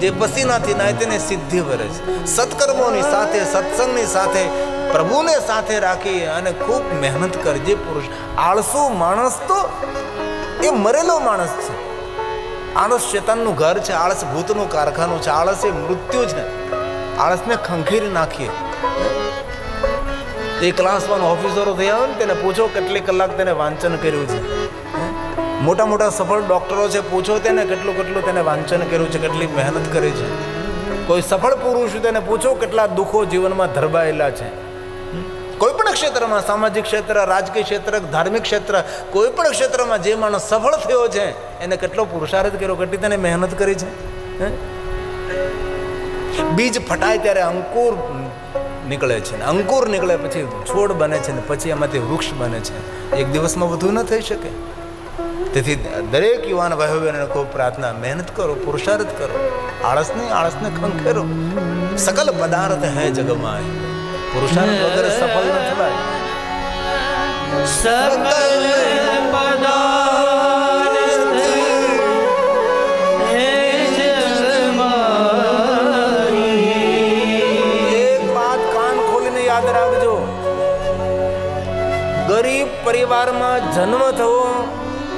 જે પસીનાથી નાય તેને સિદ્ધિ વરે છે. સત્કર્મોની સાથે, સત્સંગની સાથે, પ્રભુને સાથે રાખી અને ખૂબ મહેનત કરજે પુરુષ. આળસુ માણસ તો એ મરેલો માણસ છે. આળસ શેતાનનું ઘર છે, આળસ ભૂતનું કારખાનું છે, આળસ એ મૃત્યુ છે. આળસને ખંખેરી નાખીએ. એ ક્લાસ 1 ઓફિસરો થયા હોય ને તેને પૂછો કેટલી કલાક તેને વાંચન કર્યું છે. મોટા મોટા સફળ ડોક્ટરો છે, પૂછો તેને કેટલું તેને વાંચન કર્યું છે, કેટલી મહેનત કરી છે. કોઈ સફળ પુરુષ તેને પૂછો કેટલા દુઃખો જીવનમાં ધરબાયેલા છે. કોઈ પણ ક્ષેત્રમાં, સામાજિક ક્ષેત્ર, રાજકીય ક્ષેત્ર, ધાર્મિક ક્ષેત્ર, કોઈ પણ ક્ષેત્રમાં જે માણસ સફળ થયો છે એને કેટલો પુરુષાર્થ કર્યો, કેટલી તેને મહેનત કરી છે. બીજ ફટાય ત્યારે અંકુર નીકળે છે, ને અંકુર નીકળે પછી છોડ બને છે, ને પછી એમાંથી વૃક્ષ બને છે. એક દિવસમાં બધું ન થઈ શકે. તેથી દરેક યુવાન ભાઈઓ બહેનોને ખૂબ પ્રાર્થના, મહેનત કરો, પુરુષાર્થ કરો, આળસને ખંખેરો. સકલ પદાર્થ હૈ જગમાં, પુરુષાર્થ વગર સફળ ન થવાય. સકલ પદાર્થ હૈ જગમાં. એક વાત કાન ખોલીને યાદ રાખજો, ગરીબ પરિવારમાં જન્મ થવો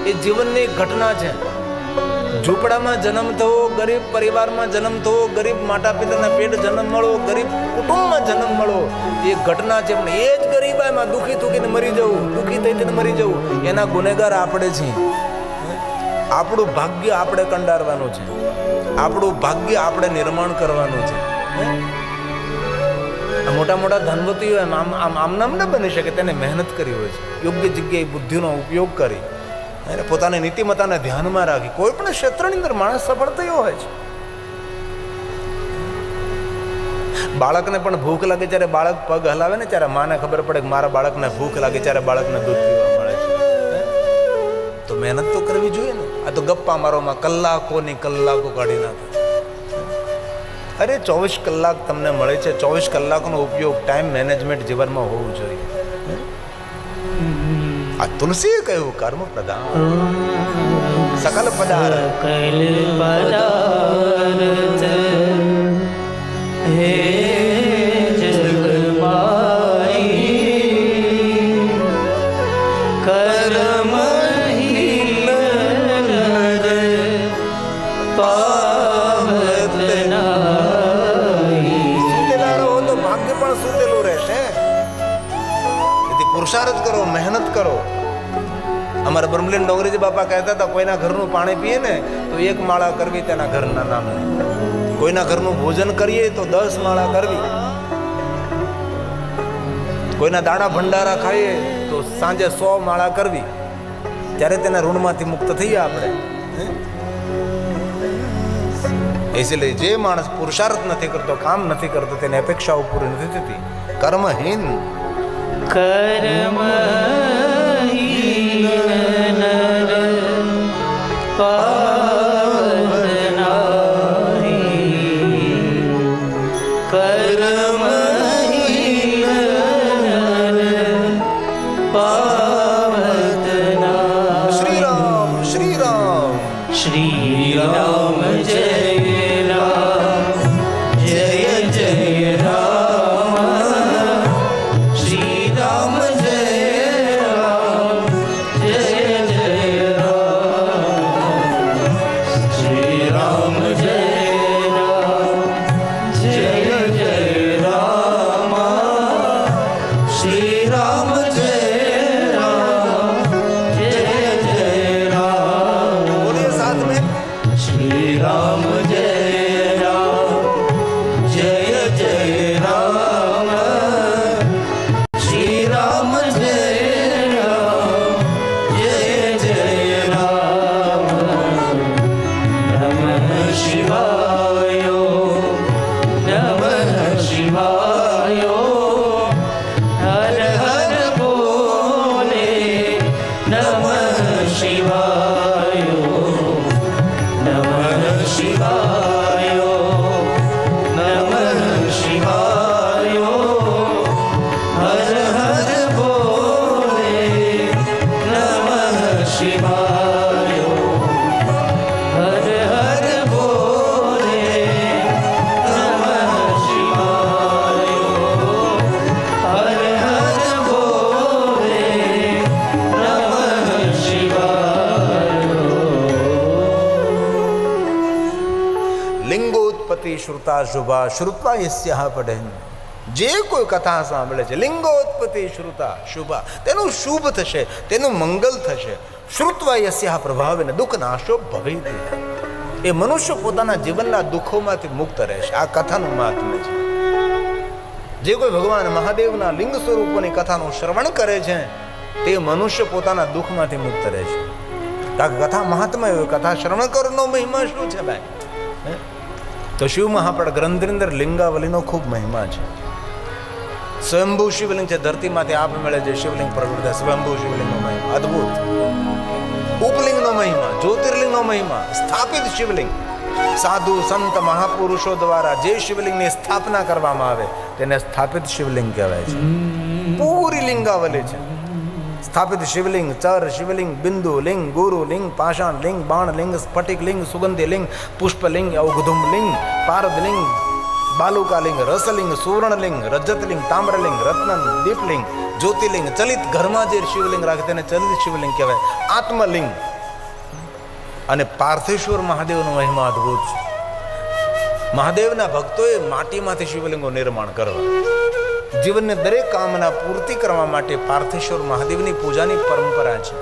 એ જીવનની ઘટના છે. ઝૂંપડામાં જન્મ થવો, ગરીબ પરિવારમાં જન્મ થવો, ગરીબ માતા પિતાના પેટ જન્મ મળવો, ગરીબ કુટુંબમાં જન્મ મળવો એ ઘટના છે. પણ એ જ ગરીબાઈમાં દુઃખી થઈને મરી જવું, દુઃખી થઈને મરી જવું, એના ગુનેગાર આપણે છીએ. આપણું ભાગ્ય આપણે કંડારવાનું છે, આપણું ભાગ્ય આપણે નિર્માણ કરવાનું છે. મોટા મોટા ધનવતીઓ આમ નામ ન બની શકે, તેને મહેનત કરી હોય છે, યોગ્ય જગ્યાએ બુદ્ધિનો ઉપયોગ કરી અને પોતાની નીતિમત્તાને ધ્યાનમાં રાખી કોઈ પણ ક્ષેત્રની અંદર માણસ સફળ થયો હોય છે. બાળકને પણ ભૂખ લાગે ત્યારે બાળક પગ હલાવે ને ત્યારે માને ખબર પડે કે મારા બાળકને ભૂખ લાગે, ત્યારે બાળકને દૂધ પીવા મળે છે. તો મહેનત તો કરવી જોઈએ ને. આ તો ગપ્પા મારોમાં કલાકોની કલાકો કાઢી નાખે. અરે 24 કલાક તમને મળે છે, 24 કલાકનો ઉપયોગ, ટાઈમ મેનેજમેન્ટ જીવનમાં હોવું જોઈએ. આ તુલસીએ કહ્યું કર્મ પ્રધાન સકલ પદાર્થ હે જગમાઈ. કર્મહીન નર પાવત નાહી. સુતેલા રહો તો ભાગ્ય પણ સુતેલું રહેશે. તેથી પુરુષાર્થ કરો, મહેનત કરો. અમારા બ્રહ્મલીન ડોંગરીજી બાપા કહેતા હતા, કોઈના ઘરનું પાણી પીએ ને તો 1 માળા કરવી તેના ઘરના નામે. કોઈના ઘરનું ભોજન કરીએ તો 10 માળા કરવી. કોઈના દાણા ભંડારા ખાઈએ તો સાંજે 100 માળા કરવી. ત્યારે તેના ઋણમાંથી મુક્ત થઈએ આપણે. એટલે જે માણસ પુરુષાર્થ નથી કરતો, કામ નથી કરતો, તેની અપેક્ષાઓ પૂરી નથી થતી. કર્મહીન કર્મહીન નર પાવત નાહી. કર્મહીન નર પાવત નાહી. શ્રી રામ શ્રી રામ શ્રી રામ જય રામ, જય જય રામ. શ્રી રામ જય રામ, જય જય રામ. શ્રી રામ જય રામ, જય જય રામ. શ્રી રામ જય રામ, જય જય રામ. બોલીએ સાથ में श्री राम जय લિંગોત્પત્તિ શ્રુતા શુભા શ્રુત્વા યસ્યાહ પઢેન. જે કોઈ કથા સાંભળે છે, લિંગોત્પત્તિ શ્રુતા શુભા, તેનું શુભ થશે, તેનું મંગલ થશે. શ્રુત્વા યસ્યાહ પ્રભાવેન દુઃખ નાશો ભવેત. એ મનુષ્ય પોતાના જીવનના દુઃખોમાંથી મુક્ત રહેશે. આ કથાનું મહાત્મ્ય છે. જે કોઈ ભગવાન મહાદેવના લિંગ સ્વરૂપોની કથાનું શ્રવણ કરે છે તે મનુષ્ય પોતાના દુઃખમાંથી મુક્ત રહેશે. કારણ કે કથા મહાત્મા હોય, કથા શ્રવણ કરવાનો મહિમા શું છે ભાઈ? તો શિવ મહાપડ ગ્રંથની અંદર લિંગાવલીનો ખૂબ મહિમા છે. સ્વયંભૂ શિવલિંગ છે, ધરતીમાંથી આપ મળે છે શિવલિંગ પ્રગટ થાય. સ્વયંભૂ શિવલિંગનો મહિમા અદ્ભુત. ઉપલિંગનો મહિમા, જ્યોતિર્લિંગનો મહિમા, સ્થાપિત શિવલિંગ. સાધુ સંત મહાપુરુષો દ્વારા જે શિવલિંગની સ્થાપના કરવામાં આવે તેને સ્થાપિત શિવલિંગ કહેવાય છે. પૂરી લિંગાવલી છે. સ્થાપિત શિવલિંગ, ચર શિવલિંગ, બિંદુ લિંગ, ગુરુ લિંગ, પાષાણ લિંગ, બાણ લિંગ, સ્ફટિક લિંગ, સુગંધી લિંગ, પુષ્પલિંગ, ઔગધુમ લિંગ, પારદ લિંગ, બાલુકાલિંગ, રસલિંગ, સુવર્ણલિંગ, રજતલિંગ, તામ્રલિંગ, રત્નન, દીપલિંગ, જ્યોતિલિંગ. ચલિત ઘરમાં જે શિવલિંગ રાખે તેને ચલિત શિવલિંગ કહેવાય. આત્મલિંગ. અને પાર્થેશ્વર મહાદેવનો મહિમા અદ્ભુત છે. મહાદેવના ભક્તોએ માટીમાંથી શિવલિંગો નિર્માણ કરવા, જીવનને દરેક કામના પૂર્તિ કરવા માટે પાર્થેશ્વર મહાદેવની પૂજાની પરંપરા છે.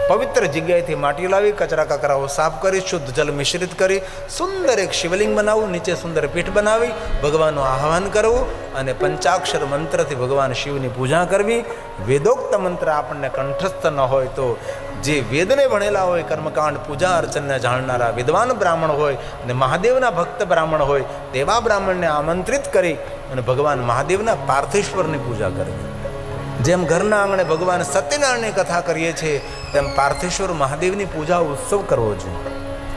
પવિત્ર જગ્યાએથી માટી લાવી કચરા કચરાઓ સાફ કરી શુદ્ધ જલ મિશ્રિત કરી સુંદર એક શિવલિંગ બનાવવું, નીચે સુંદર પીઠ બનાવી ભગવાનનું આહ્વાન કરવું અને પંચાક્ષર મંત્રથી ભગવાન શિવની પૂજા કરવી. વેદોક્ત મંત્ર આપણને કંઠસ્થ ન હોય તો જે વેદને ભણેલા હોય, કર્મકાંડ પૂજા અર્ચનને જાણનારા વિદ્વાન બ્રાહ્મણ હોય અને મહાદેવના ભક્ત બ્રાહ્મણ હોય તેવા બ્રાહ્મણને આમંત્રિત કરી અને ભગવાન મહાદેવના પાર્થેશ્વરની પૂજા કરવી. જેમ ઘરના આંગણે ભગવાન સત્યનારાયણની કથા કરીએ છીએ તેમ પાર્થેશ્વર મહાદેવની પૂજા ઉત્સવ કરવો જોઈએ.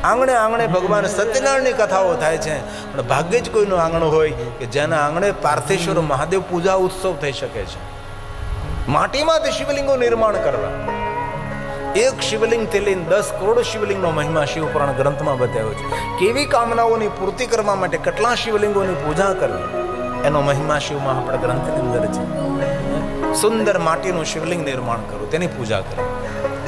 આંગણે આંગણે ભગવાન સત્યનારાયણની કથાઓ થાય છે, પણ ભાગ્યે જ કોઈનું આંગણ હોય કે જેના આંગણે પાર્થેશ્વર મહાદેવ પૂજા ઉત્સવ થઈ શકે છે. માટીમાંથી શિવલિંગો નિર્માણ કરવા. એક શિવલિંગથી લઈને 10 કરોડ શિવલિંગનો મહિમા શિવપુરાણ ગ્રંથમાં બતાવ્યો છે. કેવી કામનાઓની પૂર્તિ કરવા માટે કેટલા શિવલિંગોની પૂજા કરવી એનો મહિમા શિવ મહાપડ ગ્રંથની અંદર છે. સુંદર માટીનું શિવલિંગ નિર્માણ કરવું, તેની પૂજા કરવી.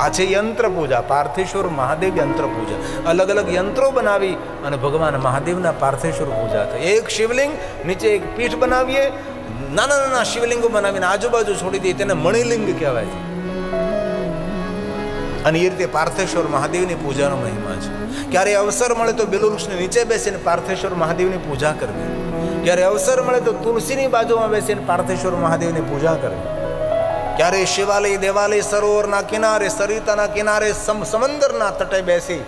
આ છે યંત્ર પૂજા, પાર્થેશ્વર મહાદેવ યંત્ર પૂજા. અલગ અલગ યંત્રો બનાવી અને ભગવાન મહાદેવના પાર્થેશ્વર પૂજા થાય. એક શિવલિંગ, નીચે એક પીઠ બનાવીએ, નાના નાના શિવલિંગો બનાવીને આજુબાજુ છોડી દઈએ, તેને મણિલિંગ કહેવાય છે. અને એ રીતે પાર્થેશ્વર મહાદેવની પૂજાનો મહિમા છે. ક્યારે અવસર મળે તો બેલુવૃક્ષની નીચે બેસીને પાર્થેશ્વર મહાદેવની પૂજા કરવી. ક્યારે અવસર મળે તો તુલસીની બાજુમાં બેસીને પાર્થેશ્વર મહાદેવની પૂજા કરવી. ક્યારે શિવાલય, દેવાલય, સરોવરના કિનારે, સરિતાના કિનારે, સમંદરના તટે બેસી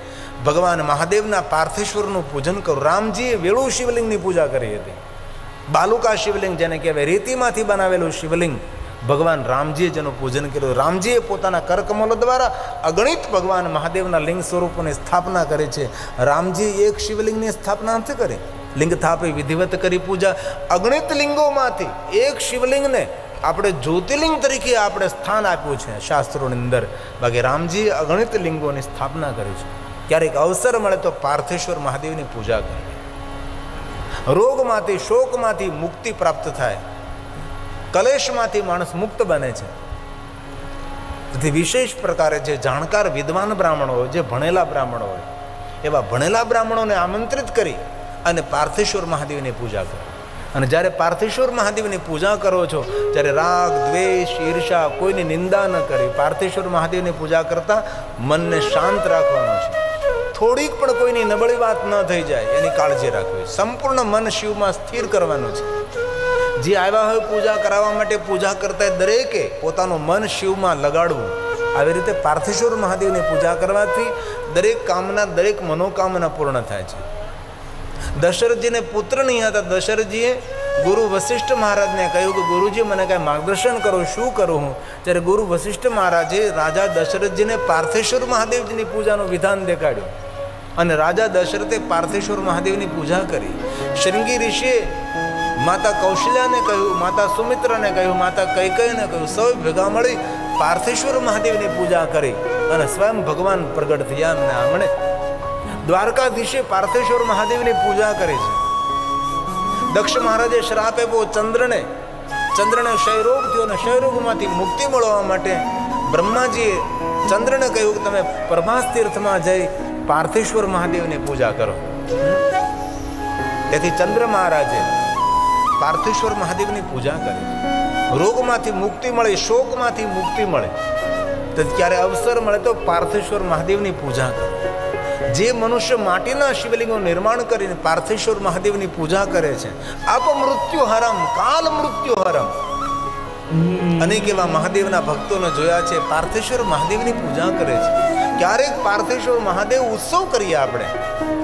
ભગવાન મહાદેવના પાર્થેશ્વરનું પૂજન કરું. રામજીએ વેળુ શિવલિંગની પૂજા કરી હતી. બાલુકા શિવલિંગ જેને કહેવાય, રેતીમાંથી બનાવેલું શિવલિંગ ભગવાન રામજીએ જેનું પૂજન કર્યું. રામજીએ પોતાના કરકમલો દ્વારા અગણિત ભગવાન મહાદેવના લિંગ સ્વરૂપોની સ્થાપના કરી છે. રામજી એક શિવલિંગની સ્થાપના નથી કરી, લિંગ થાપી વિધિવત કરી પૂજા. અગણિત લિંગોમાંથી એક શિવલિંગને આપણે જ્યોતિર્લિંગ તરીકે આપણે સ્થાન આપ્યું છે શાસ્ત્રોની અંદર. બાકી રામજીએ અગણિત લિંગોની સ્થાપના કરી છે. ક્યારેક અવસર મળે તો પાર્થેશ્વર મહાદેવની પૂજા કરવી. રોગમાંથી, શોકમાંથી મુક્તિ પ્રાપ્ત થાય, કલેશમાંથી માણસ મુક્ત બને છે. તેથી વિશેષ પ્રકારે જે જાણકાર વિદ્વાન બ્રાહ્મણો હોય, જે ભણેલા બ્રાહ્મણો હોય, એવા ભણેલા બ્રાહ્મણોને આમંત્રિત કરી અને પાર્થેશ્વર મહાદેવની પૂજા કરો. અને જ્યારે પાર્થેશ્વર મહાદેવની પૂજા કરો છો ત્યારે રાગ, દ્વેષ, ઈર્ષા, કોઈની નિંદા ન કરી પાર્થેશ્વર મહાદેવની પૂજા કરતાં મનને શાંત રાખવાનું છે. થોડીક પણ કોઈની નબળી વાત ન થઈ જાય એની કાળજી રાખવી. સંપૂર્ણ મન શિવમાં સ્થિર કરવાનું છે. જે આવ્યા હોય પૂજા કરાવવા માટે પૂજા કરતા દરેકે પોતાનું મન શિવમાં લગાડવું. આવી રીતે પાર્થેશ્વર મહાદેવની પૂજા કરવાથી દરેક કામના, દરેક મનોકામના પૂર્ણ થાય છે. દશરથજીને પુત્ર નહીં હતા. દશરથજીએ ગુરુ વશિષ્ઠ મહારાજને કહ્યું કે ગુરુજી મને કાંઈ માર્ગદર્શન કરો, શું કરું હું? ત્યારે ગુરુ વશિષ્ઠ મહારાજે રાજા દશરથજીને પાર્થેશ્વર મહાદેવજીની પૂજાનું વિધાન દેખાડ્યું અને રાજા દશરથે પાર્થેશ્વર મહાદેવની પૂજા કરી. શૃંગી ઋષિએ માતા કૌશલ્યાને કહ્યું, માતા સુમિત્રાને કહ્યું, માતા કૈકેયીને કહ્યું, સૌ ભેગા મળી પાર્થેશ્વર મહાદેવની પૂજા કરી અને સ્વયં ભગવાન પ્રગટ થયા એમને આંગણે. દ્વારકાધીશે પાર્થેશ્વર મહાદેવની પૂજા કરી છે. દક્ષ મહારાજે શ્રાપ આપ્યો ચંદ્રને ક્ષયરોગ થયો અને ક્ષયરોગમાંથી મુક્તિ મળવા માટે બ્રહ્માજીએ ચંદ્રને કહ્યું કે તમે પ્રભાસ તીર્થમાં જઈ પાર્થેશ્વર મહાદેવની પૂજા કરો. તેથી ચંદ્ર મહારાજે પાર્થેશ્વર મહાદેવની પૂજા કરી. રોગમાંથી મુક્તિ મળે, શોકમાંથી મુક્તિ મળે, તો ત્યારે અવસર મળે તો પાર્થેશ્વર મહાદેવની પૂજા કરે. જે મનુષ્ય માટીના શિવલિંગનું નિર્માણ કરીને પાર્થેશ્વર મહાદેવની પૂજા કરે છે, આપ મૃત્યુ હરમ, કાલ મૃત્યુ હરમ. અનેક એવા મહાદેવના ભક્તોને જોયા છે પાર્થેશ્વર મહાદેવની પૂજા કરે છે. ક્યારેક પાર્થેશ્વર મહાદેવ ઉત્સવ કરીએ આપણે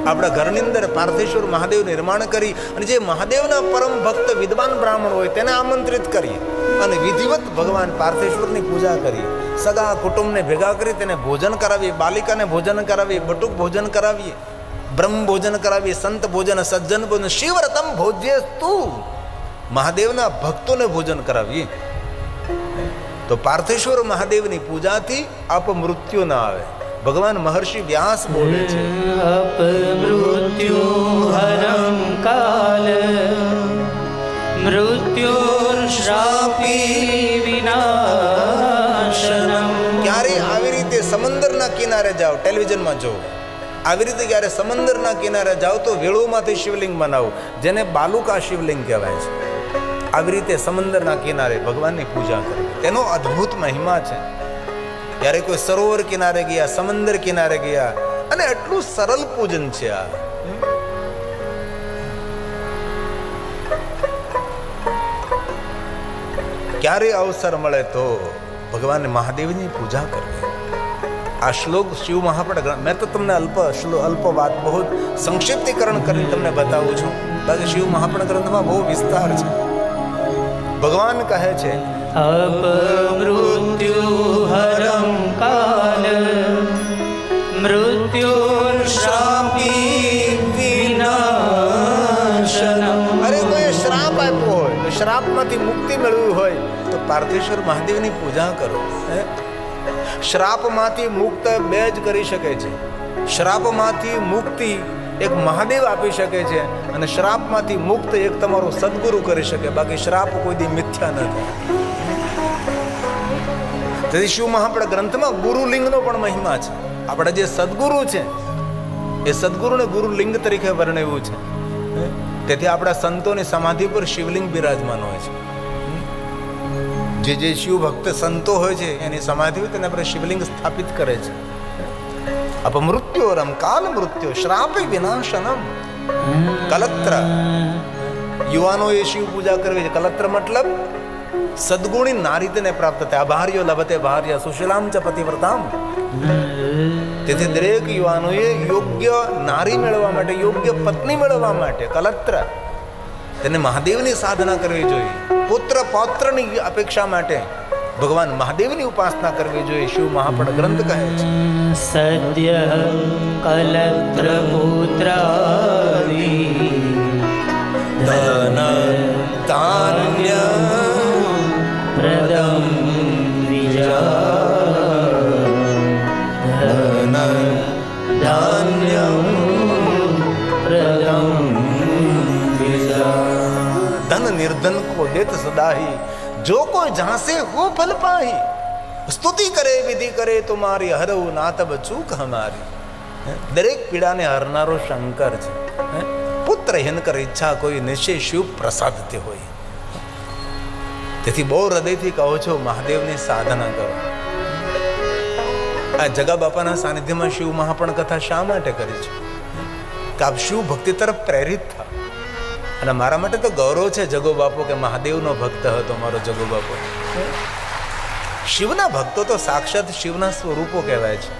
આપણા ઘરની અંદર પાર્થેશ્વર મહાદેવ નિર્માણ કરી અને જે મહાદેવના પરમ ભક્ત વિદ્વાન બ્રાહ્મણ હોય તેને આમંત્રિત કરીએ અને વિધિવત ભગવાન પાર્થેશ્વરની પૂજા કરીએ. સગા કુટુંબને ભેગા કરી તેને ભોજન કરાવીએ, બાલિકાને ભોજન કરાવીએ, બટુક ભોજન કરાવીએ, બ્રહ્મ ભોજન કરાવીએ, સંત ભોજન, સજ્જન ભોજન, શિવરતમ ભોજ્યસ્તુ, મહાદેવના ભક્તોને ભોજન કરાવીએ. તો પાર્થેશ્વર મહાદેવની પૂજાથી અપમૃત્યુ ના આવે. ભગવાન મહર્ષિ વ્યાસ બોલે છે, અપમૃત્યુ હરમ કાલ મૃત્યુર્શ્રાપી વિનાશનમ. ક્યારે આવી રીતે સમંદરના કિનારે જાઓ, ટેલિવિઝનમાં જો, આવી રીતે ક્યારે સમંદરના કિનારે જાઓ તો વેળુમાંથી શિવલિંગ બનાવો, જેને બાલુકા શિવલિંગ કહેવાય છે. આવી રીતે સમંદરના કિનારે ભગવાનની પૂજા કરવી, તેનો અદ્ભુત મહિમા છે. ત્યારે કોઈ સરોવર કિનારે ગયા, સમંદર કિનારે ગયા, અને એટલું સરળ પૂજન છે આ. ક્યારે અવસર મળે તો ભગવાન મહાદેવની પૂજા કરવી. આ શ્લોક શિવ મહાપણ, મેં તો તમને અલ્પ વાત બહુ સંક્ષિપ્તીકરણ કરીને તમને બતાવું છું, બાકી શિવ મહાપણ ગ્રંથમાં બહુ વિસ્તાર છે. ભગવાન કહે છે, અપમૃત્યુ હરમ કાલ મૃત્યુર્શ્રાપી વિનાશનમ. અરે કોઈ શ્રાપ આપ્યો હોય, શ્રાપમાંથી મુક્તિ મેળવી હોય તો પાર્થેશ્વર મહાદેવની પૂજા કરો. શ્રાપમાંથી મુક્ત બે જ કરી શકે છે. શ્રાપમાંથી મુક્તિ એક મહાદેવ આપી શકે છે, અને શ્રાપમાંથી મુક્ત એક તમારો સદગુરુ કરી શકે. બાકી શ્રાપ કોઈ દી મિથ્યા નથી. તેથી શિવ મહાપણ ગ્રંથમાં ગુરુલિંગનો પણ મહિમા છે. આપણા જે સદગુરુ છે એ સદગુરુને ગુરુલિંગ તરીકે વર્ણવ્યું છે. તેથી આપણા સંતોની સમાધિ પર શિવલિંગ બિરાજમાન હોય છે. જે શિવ ભક્ત સંતો હોય છે એની સમાધિ હોય તેને આપણે શિવલિંગ સ્થાપિત કરે છે. અપમૃત્યોરમ કાલ મૃત્યુ શ્રાપે વિનાશનમ. કલત્ર, યુવાનોએ શિવ પૂજા કરવી છે. કલત્ર મતલબ સદગુણી નારી તેને પ્રાપ્ત થાય. અભાર્યો લભતે ભાર્ય સુશીલામ ચ પતિવ્રતામ. તેથી દરેક યુવાનોએ યોગ્ય નારી મેળવવા માટે, યોગ્ય પત્ની મેળવવા માટે કલત્ર તેને મહાદેવની સાધના કરવી જોઈએ. પુત્ર પૌત્રની અપેક્ષા માટે ભગવાન મહાદેવની ઉપાસના કરવી જોઈએ. શિવ મહાપણ ગ્રંથ કહે છે, સદ્ય કલત્ર પુત્રાદિ ધન ધાન્ય પ્રદમ ધન ધાન્ય પ્રદમ ધન નિર્ધન કો દેત સદાહી, જો કોઈ ઝાંસે હો ફલ પાહી. સ્તુતિ કરે વિધિ કરે તુમારી, હરવ નાતબ ચૂક હમારી. દરેક પીડાને હરનારો શંકર છે. પુત્ર હિન કર ઈચ્છા કોઈ, નિશ્ચય શિવ પ્રસાદ તે હોય. તેથી બહુ હૃદયથી કહો છો મહાદેવની સાધના કરો. આ જગા બાપાના સાનિધ્યમાં શિવ મહાપણ કથા શા માટે કરી છે? કે આપ શિવ ભક્તિ તરફ પ્રેરિત થાવ. અને મારા માટે તો ગૌરવ છે જગો બાપો કે મહાદેવનો ભક્ત હતો મારો જગો બાપો. શિવના ભક્તો તો સાક્ષાત શિવના સ્વરૂપો કહેવાય છે.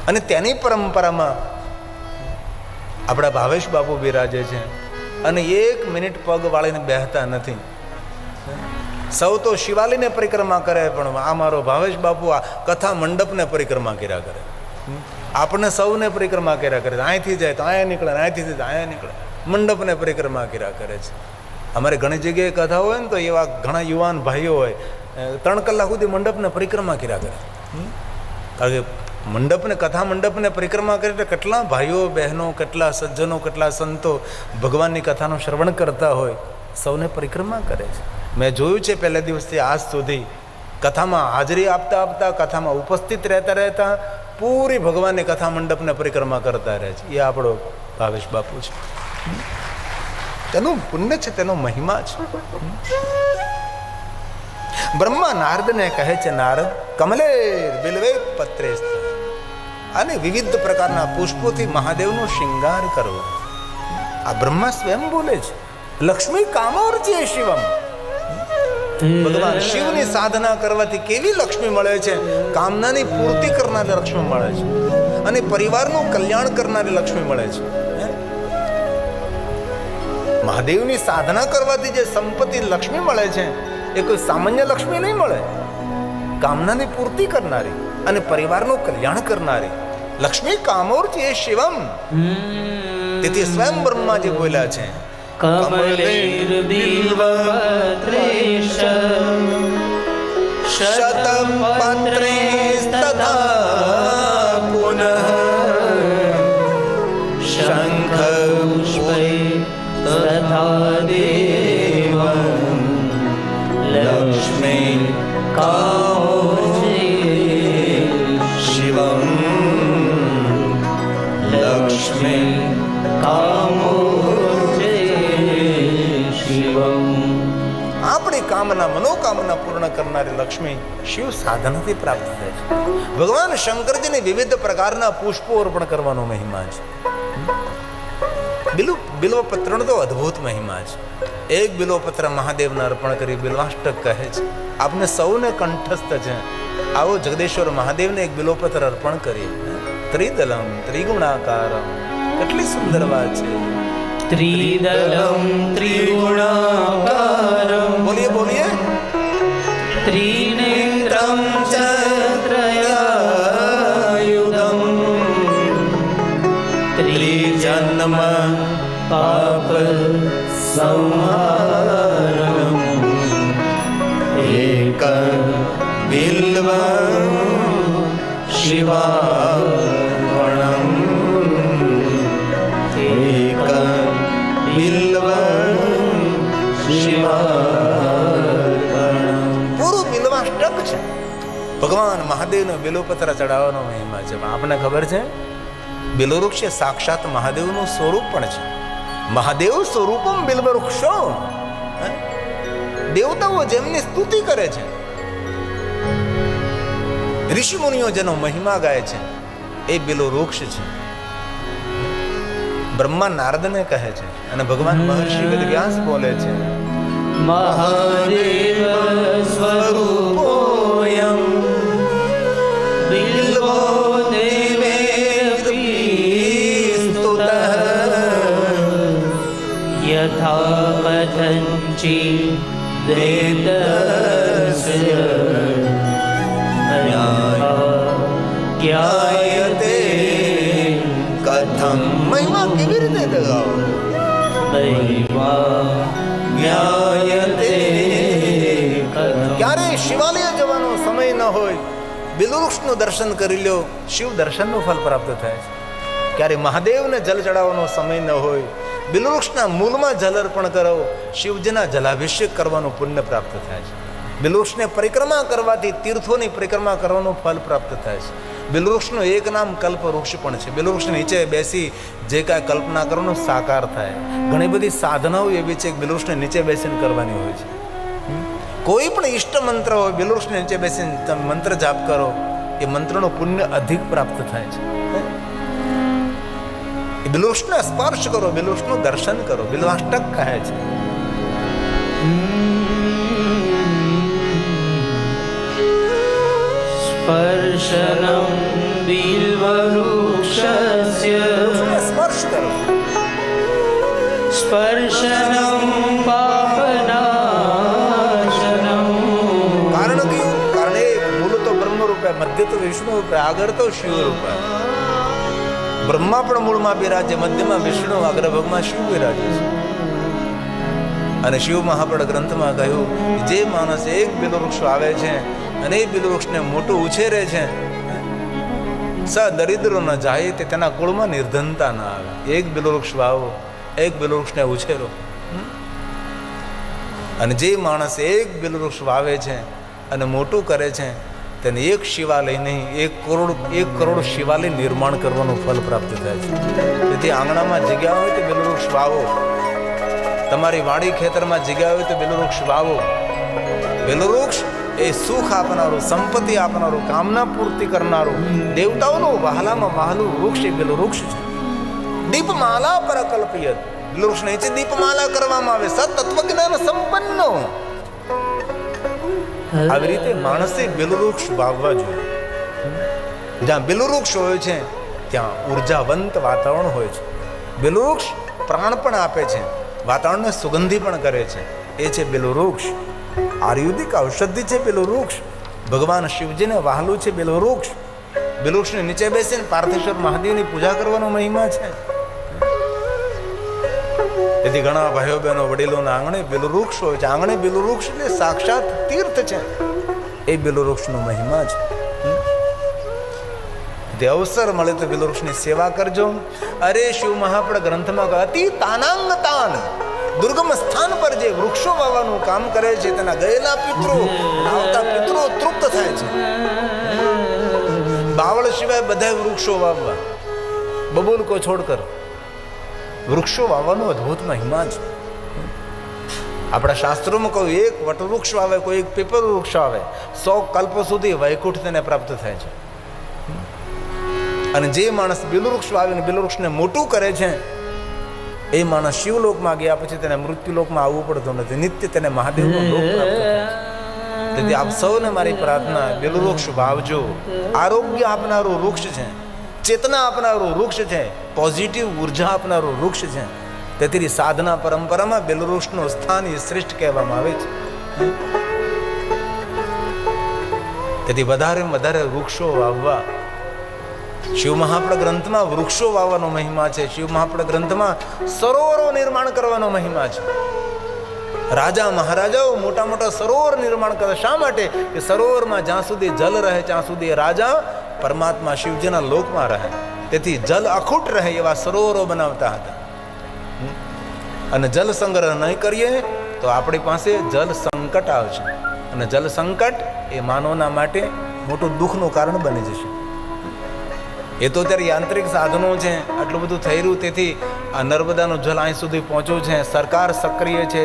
અને તેની પરંપરામાં આપણા ભાવેશ બાપુ બિરાજે છે, અને 1 મિનિટ પગ વાળીને બેહતા નથી. સૌ તો શિવાલીને પરિક્રમા કરે, પણ આ મારો ભાવેશ બાપુ આ કથા મંડપને પરિક્રમા કર્યા કરે. આપણને સૌને પરિક્રમા કર્યા કરે. અહીંથી જાય તો અહીંયા નીકળે, અહીંથી જાય તો અહીંયા નીકળે. મંડપને પરિક્રમા કર્યા કરે છે. અમારે ઘણી જગ્યાએ કથા હોય ને તો એવા ઘણા યુવાન ભાઈઓ હોય 3 કલાક સુધી મંડપને પરિક્રમા કર્યા કરે. કારણ કે મંડપને, કથા મંડપને પરિક્રમા કરે એટલે કેટલા ભાઈઓ બહેનો, કેટલા સજ્જનો, કેટલા સંતો ભગવાનની કથાનું શ્રવણ કરતા હોય, સૌને પરિક્રમા કરે છે. મેં જોયું છે પહેલા દિવસથી આજ સુધી કથામાં હાજરી આપતા આપતા, કથામાં ઉપસ્થિત રહેતા રહેતા પૂરી ભગવાનની કથા મંડપને પરિક્રમા કરતા રહે છે. એ આપણો ભાવેશ બાપુ છે. તેનું પુણ્ય છે, તેનો મહિમા છે. બ્રહ્મા નારદને કહે છે, નારદ કમલે બિલ્વે પત્રે અને વિવિધ પ્રકારના પુષ્પોથી મહાદેવનો શૃંગાર કરવો. આ બ્રહ્મા સ્વયં બોલે છે. લક્ષ્મી કામોર્ચે શિવમ. ભગવાન શિવની સાધના કરવાથી કેવી લક્ષ્મી મળે છે? કામનાની પૂર્તિ કરનારી લક્ષ્મી મળે છે અને પરિવારનું કલ્યાણ કરનારી લક્ષ્મી મળે છે. મહાદેવની સાધના કરવાથી જે સંપત્તિ લક્ષ્મી મળે છે એ કોઈ સામાન્ય લક્ષ્મી નહીં મળે. કામનાની પૂર્તિ કરનારી અને પરિવારનું કલ્યાણ કરનારી લક્ષ્મી કામોર્ચે શિવમ. તેથી સ્વયં બ્રહ્માજી બોલ્યા છે, કમલૈર્બિલ્વપત્રેશ શતપત્રેસ્તથા પુનઃ શંખ પુષ્પૈ તથા દેવં લક્ષ્મી કામોર્ચે શિવમ. લક્ષ્મી કામોર્ચે શિવમ. આપણી કામના મનોકામના પૂર્ણ કરનારી લક્ષ્મી શિવ સાધનાથી પ્રાપ્ત થાય છે. ભગવાન શંકરજીને વિવિધ પ્રકારના પુષ્પો અર્પણ કરવાનો મહિમા છે. બિલ્વપત્રનો તો અદ્ભુત મહિમા છે. એક બિલ્વપત્ર મહાદેવને અર્પણ કરી બિલ્વાષ્ટક કહે છે. આપને સૌને કંઠસ્થ છે. આવો જગદેશ્વર મહાદેવને એક બિલ્વપત્ર અર્પણ કરીએ. ત્રિદલમ ત્રિગુણાકારમ. કેટલી સુંદર વાત છે. ત્રિદલમ ત્રિગુણાકારમ. બોલીએ બોલીએ. ત્રિનેત્રમ ચત્રયાયુધમ ત્રિજન્મ પાપ સંહારમ એક બિલ્વ શિવાર્પણમ એક બિલ્વ શિવાર્પણમ. પૂરું બિલ્વાષ્ટક છે. ભગવાન મહાદેવનો બિલ્વપત્ર ચડાવવાનો મહિમા છે. આપણને ખબર છે બિલ્વવૃક્ષ એ સાક્ષાત મહાદેવનું સ્વરૂપ પણ છે. મહાદેવ સ્વરૂપમ બિલ્વવૃક્ષો. દેવતાઓ જેમની સ્તુતિ કરે છે, ઋષિ મુનિઓ જેનો મહિમા ગાય છે, એ બિલ્વવૃક્ષ છે. બ્રહ્મા નારદને કહે છે અને ભગવાન મહર્ષિ વેદવ્યાસ બોલે છે, મહાદેવ સ્વરૂપોયમ બિલ્વો દેવેપી સ્તુતઃ યથા કથંચિત વેદસ્ય જ્ઞાયતે કથમ. મહિમા કેવી રીતે દગાવો? મહિમા જ્ઞાયતે કથમ. ક્યારે શિવાલય જવાનો સમય ન હોય, બિલ્વવૃક્ષનું દર્શન કરી લો, શિવ દર્શનનું ફલ પ્રાપ્ત થાય છે. ક્યારે મહાદેવને જલ ચડાવવાનો સમય ન હોય, બિલ્વવૃક્ષના મૂળમાં જલ અર્પણ કરો, શિવજીના જલાભિષેક કરવાનું પુણ્ય પ્રાપ્ત થાય છે. બિલ્વવૃક્ષને પરિક્રમા કરવાથી તીર્થોની પરિક્રમા કરવાનું ફલ પ્રાપ્ત થાય છે. બિલ્વવૃક્ષનું એક નામ કલ્પવૃક્ષ પણ છે. બિલ્વવૃક્ષ નીચે બેસી જે કાંઈ કલ્પના કરવાનો સાકાર થાય. ઘણી બધી સાધનાઓ એવી છે કે બિલ્વવૃક્ષને નીચે બેસીને કરવાની હોય છે. કોઈ પણ ઈષ્ટ મંત્ર હોય, બિલ્વવૃક્ષને નીચે બેસીને તમે મંત્ર જાપ કરો, એ મંત્રનું પુણ્ય અધિક પ્રાપ્ત થાય છે. એ બિલ્વવૃક્ષને સ્પર્શ કરો, બિલ્વવૃક્ષનું દર્શન કરો. બિલ્વાષ્ટક કહે છે. સ્પર્શનમ બિલ્વવૃક્ષસ્ય સ્પર્શ કરો. સ્પર્શનમ પાપનાશનમ. કારણ કયું? કારણ એ મૂળ તો બ્રહ્મ રૂપે, મધ્ય તો વિષ્ણુ રૂપે, આગળ તો શિવ રૂપે. બ્રહ્મા પણ મૂળમાં બિરાજે, મધ્યમાં વિષ્ણુ, અગ્રભાગમાં શિવ બિરાજે છે. અને શિવ મહાપડ ગ્રંથમાં કહ્યું, જે માણસ એક બિલ્વવૃક્ષ આવે છે અને એ બિલ્વવૃક્ષને મોટું ઉછેરે છે, સ દરિદ્રો ન જાય, તે તેના કુળમાં નિર્ધનતા ના આવે. એક બિલ્વવૃક્ષ વાવો, એક બિલ્વવૃક્ષને ઉછેરો. અને જે માણસ એક બિલ્વવૃક્ષ વાવે છે અને મોટું કરે છે, તેને એક શિવાલય નહીં, 1 કરોડ શિવાલય નિર્માણ કરવાનું ફળ પ્રાપ્ત થાય છે. તેથી આંગણામાં જગ્યા હોય તો બેલવૃક્ષ વાવો, તમારી વાડી ખેતરમાં જગ્યા હોય તો બેલવૃક્ષ વાવો. બેલવૃક્ષ એ સુખ આપનારું, સંપત્તિ આપનારું, કામના પૂર્તિ કરનારું, દેવતાઓનું વહાલામાં વહાલું વૃક્ષ એ બેલવૃક્ષ છે. દીપમાલા પર કલ્પિયત, બેલવૃક્ષ નીચે દીપમાલા કરવામાં આવે. સતત્વજ્ઞાન સંપન્ન. આવી રીતે માણસે બેલવૃક્ષ વાવવા જોઈએ. જ્યાં બેલવૃક્ષ હોય છે ત્યાં ઉર્જાવંત વાતાવરણ હોય છે. બેલવૃક્ષ પ્રાણ પણ આપે છે, વાતાવરણને સુગંધી પણ કરે છે. એ છે બેલવૃક્ષ. આયુર્વેદિક ઔષધિ છે બેલવૃક્ષ. ભગવાન શિવજીને વહાલું છે બેલવૃક્ષ. બેલવૃક્ષને નીચે બેસીને પાર્થેશ્વર મહાદેવની પૂજા કરવાનો મહિમા છે. તેથી ઘણા ભાઈઓ બહેનો વડીલોના આંગણે બેલવૃક્ષ હોય છે. આંગણે બેલવૃક્ષ એટલે સાક્ષાત તીર્થ છે. એ બેલવૃક્ષનો મહિમા છે. તે અવસર મળે તો બેલવૃક્ષની સેવા કરજો. અરે શિવ મહાપડ ગ્રંથમાં અતિ તાનાંગ તાન, દુર્ગમ સ્થાન પર જે વૃક્ષો વાવવાનું કામ કરે છે તેના ગયેલા પિતૃ, આવતા પિતૃ તૃપ્ત થાય છે. બાવળ સિવાય બધા વૃક્ષો વાવવા, બબૂલ કો છોડકર વૃક્ષો વાવવાનો અદ્ભુત મહિમા છે. આપણા શાસ્ત્રોમાં કોઈ એક વટવૃક્ષ વાવે, કોઈ એક પીપળ વૃક્ષ આવે, 100 કલ્પ સુધી વૈકુંઠ તેને પ્રાપ્ત થાય છે. અને જે માણસ બેલવૃક્ષ વાવીને બેલવૃક્ષને મોટું કરે છે એ માણસ શિવલોકમાં ગયા પછી તેને મૃત્યુલોકમાં આવવું પડતું નથી. નિત્ય તેને મહાદેવનો લોક પ્રાપ્ત થાય. તેથી આપ સૌને મારી પ્રાર્થના, બેલવૃક્ષ વાવજો. આરોગ્ય આપનારું વૃક્ષ છે, ચેતના આપનારું વૃક્ષ છે, પોઝિટિવ ઉર્જા આપનારું વૃક્ષ છે. તેથી સાધના પરંપરામાં બેલવૃક્ષનું સ્થાન એ શ્રેષ્ઠ કહેવામાં આવે છે. તેથી વધારે વૃક્ષો વાવવા. શિવ મહાપડ ગ્રંથમાં વૃક્ષો વાવવાનો મહિમા છે. શિવ મહાપડ ગ્રંથમાં સરોવરો નિર્માણ કરવાનો મહિમા છે. રાજા મહારાજાઓ મોટા મોટા સરોવર નિર્માણ કરે. શા માટે? કે સરોવરમાં જ્યાં સુધી જલ રહે ત્યાં સુધી રાજા પરમાત્મા શિવજીના લોકમાં રહે. તેથી જલ અખૂટ રહે એવા સરોવરો બનાવતા હતા. અને જલ સંગ્રહ નહીં કરીએ તો આપણી પાસે જલ સંકટ આવશે. અને જલ સંકટ એ માનવના માટે મોટું દુઃખનું કારણ બની જશે. એ તો અત્યારે યાંત્રિક સાધનો છે, આટલું બધું થઈ રહ્યું. તેથી આ નર્મદાનું જલ અહીં સુધી પહોંચ્યું છે. સરકાર સક્રિય છે,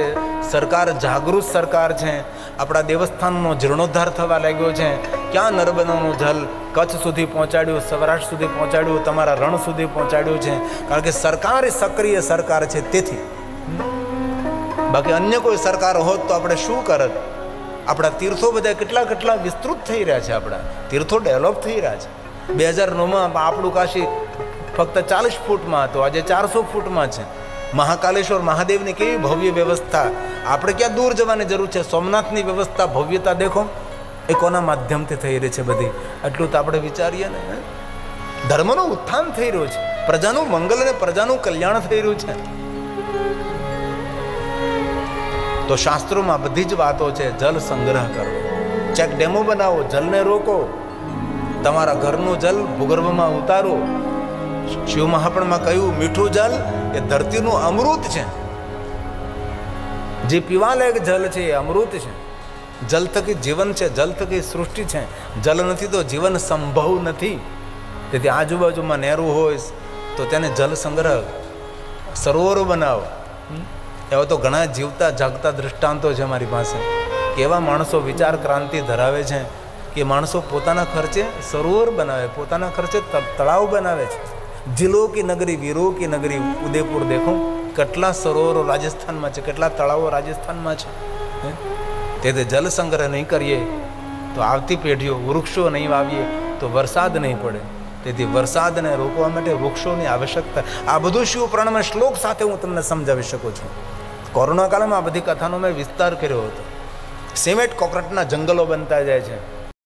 સરકાર જાગૃત સરકાર છે. આપણા દેવસ્થાનનો જીર્ણોદ્ધાર થવા લાગ્યો છે. ક્યાં નર્મદાનું જલ કચ્છ સુધી પહોંચાડ્યું, સૌરાષ્ટ્ર સુધી પહોંચાડ્યું, તમારા રણ સુધી પહોંચાડ્યું છે. કારણ કે સરકાર એ સક્રિય સરકાર છે. તેથી બાકી અન્ય કોઈ સરકાર હોત તો આપણે શું કરત? આપણા તીર્થો બધા કેટલા વિસ્તૃત થઈ રહ્યા છે. આપણા તીર્થો ડેવલપ થઈ રહ્યા છે. 2009માં આપણું કાશી ફક્ત 40 ફૂટમાં હતું, આજે 400 ફૂટમાં છે. મહાકાલેશ્વર મહાદેવની કેવી ભવ્ય વ્યવસ્થા. આપણે ક્યાં દૂર જવાની જરૂર છે? સોમનાથની વ્યવસ્થા, ભવ્યતા દેખો એ કોના માધ્યમથી થઈ રહી છે બધી. એટલું તો આપણે વિચારીએ ને. ધર્મનું ઉત્થાન થઈ રહ્યું છે, પ્રજાનું મંગલ અને પ્રજાનું કલ્યાણ થઈ રહ્યું છે. તો શાસ્ત્રોમાં બધી જ વાતો છે. જલ સંગ્રહ કરો, ચેક ડેમો બનાવો, જલને રોકો, તમારા ઘરનું જલ ભૂગર્ભમાં ઉતારો. શિવ મહાપણમાં કહ્યું મીઠું જલ એ ધરતીનું અમૃત છે. જે પીવાલાયક જલ છે એ અમૃત છે. જલ થકી જીવન છે, જલ થકી સૃષ્ટિ છે. જલ નથી તો જીવન સંભવ નથી. તેથી આજુબાજુમાં નહેરું હોય તો તેને જલ સંગ્રહ, સરોવરો બનાવો. એવા તો ઘણા જીવતા જાગતા દૃષ્ટાંતો છે અમારી પાસે. કેવા માણસો વિચાર ક્રાંતિ ધરાવે છે કે માણસો પોતાના ખર્ચે સરોવર બનાવે, પોતાના ખર્ચે તળાવ બનાવે છે. જિલ્લો કી નગરી, વીરો કી નગરી ઉદયપુર દેખો, કેટલા સરોવરો રાજસ્થાનમાં છે, કેટલા તળાવો રાજસ્થાનમાં છે. તેથી જલ સંગ્રહ નહીં કરીએ તો આવતી પેઢીઓ, વૃક્ષો નહીં વાવીએ તો વરસાદ નહીં પડે. તેથી વરસાદને રોકવા માટે વૃક્ષોની આવશ્યકતા. આ બધું શિવ પુરાણમાં શ્લોક સાથે હું તમને સમજાવી શકું છું. કોરોના કાળમાં આ બધી કથાનો મેં વિસ્તાર કર્યો હતો. સિમેન્ટ કોન્ક્રીટના જંગલો બનતા જાય છે.